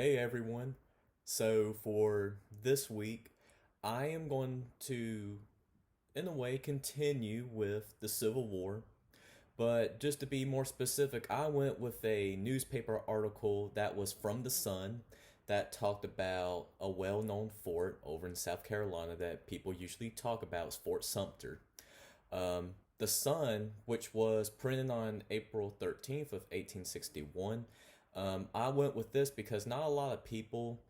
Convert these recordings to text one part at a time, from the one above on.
Hey everyone. So for this week, I am going to, in a way, continue with the Civil War. But just to be more specific, I went with a newspaper article that was from the Sun that talked about a well known fort over in South Carolina that people usually talk about is Fort Sumter. The Sun, which was printed on April 13th of 1861. I went with this because not a lot of people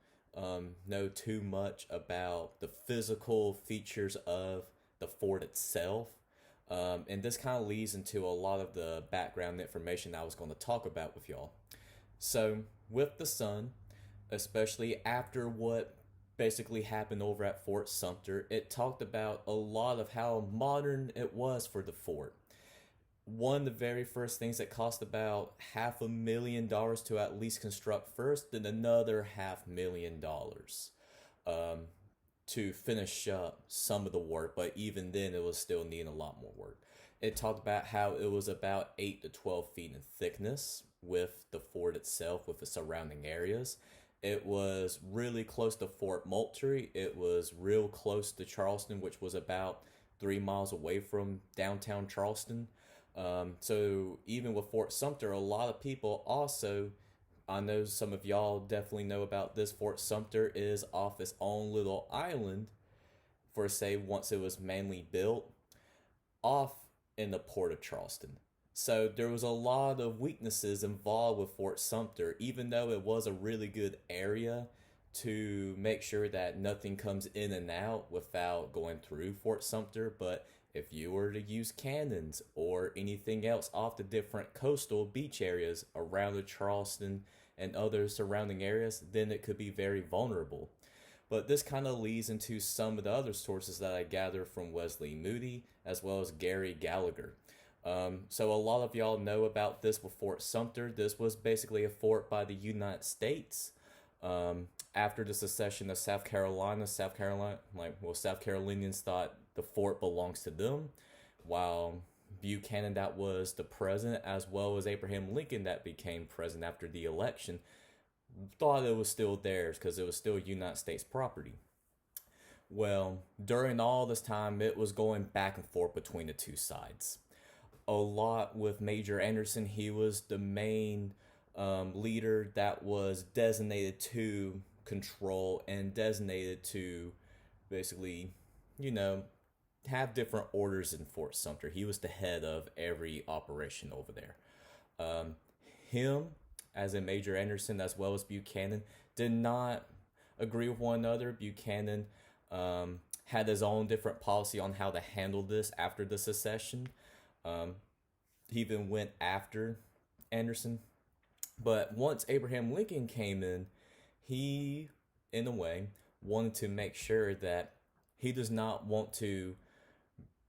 know too much about the physical features of the fort itself. And this kind of leads into a lot of the background information I was going to talk about with y'all. So, with the Sun, especially after what basically happened over at Fort Sumter, it talked about a lot of how modern it was for the fort. One of the very first things that cost about $500,000 to at least construct first, then another $500,000 um, to finish up some of the work, but even then it was still needing a lot more work. It talked about how it was about 8 to 12 feet in thickness with the fort itself, with the surrounding areas. It was really close to Fort Moultrie. It was real close to Charleston, which was about 3 miles away from downtown Charleston. So even with Fort Sumter, a lot of people also, I know some of y'all definitely know about this. Fort Sumter is off its own little island for, say, once it was mainly built off in the port of Charleston. So there was a lot of weaknesses involved with Fort Sumter, even though it was a really good area to make sure that nothing comes in and out without going through Fort Sumter. But if you were to use cannons or anything else off the different coastal beach areas around the Charleston and other surrounding areas, then it could be very vulnerable. But this kind of leads into some of the other sources that I gather from Wesley Moody as well as Gary Gallagher. So a lot of y'all know about this with Fort Sumter. This was basically a fort by the United States. After the secession of South Carolina, South Carolinians thought the fort belongs to them, while Buchanan, that was the president, as well as Abraham Lincoln, that became president after the election, thought it was still theirs because it was still United States property. Well, during all this time, it was going back and forth between the two sides. A lot with Major Anderson, he was the main leader that was designated to control and designated to basically, you know, have different orders in Fort Sumter. He was the head of every operation over there. Um, him, as in Major Anderson, as well as Buchanan, did not agree with one another. Buchanan had his own different policy on how to handle this after the secession. Um, he even went after Anderson. But once Abraham Lincoln came in, he, in a way, wanted to make sure that he does not want to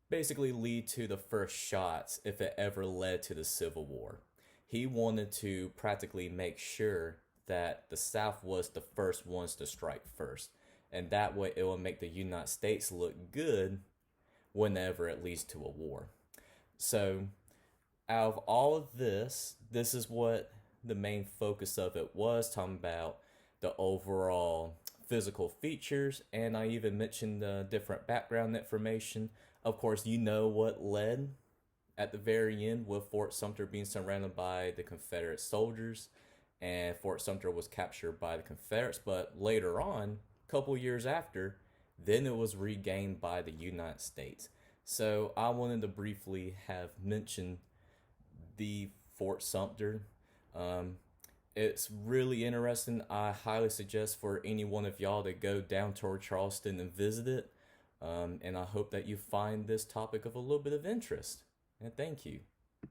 basically lead to the first shots if it ever led to the Civil War. He wanted to practically make sure that the South was the first ones to strike first. And that way it will make the United States look good whenever it leads to a war. So, out of all of this, this is what the main focus of it was, talking about the overall physical features, and I even mentioned the different background information. Of course, you know what led at the very end with Fort Sumter being surrounded by the Confederate soldiers, and Fort Sumter was captured by the Confederates, but later on, a couple years after, then it was regained by the United States. So I wanted to briefly have mentioned the Fort Sumter. Um, it's really interesting. I highly suggest for any one of y'all to go down toward Charleston and visit it. And I hope that you find this topic of a little bit of interest. And thank you.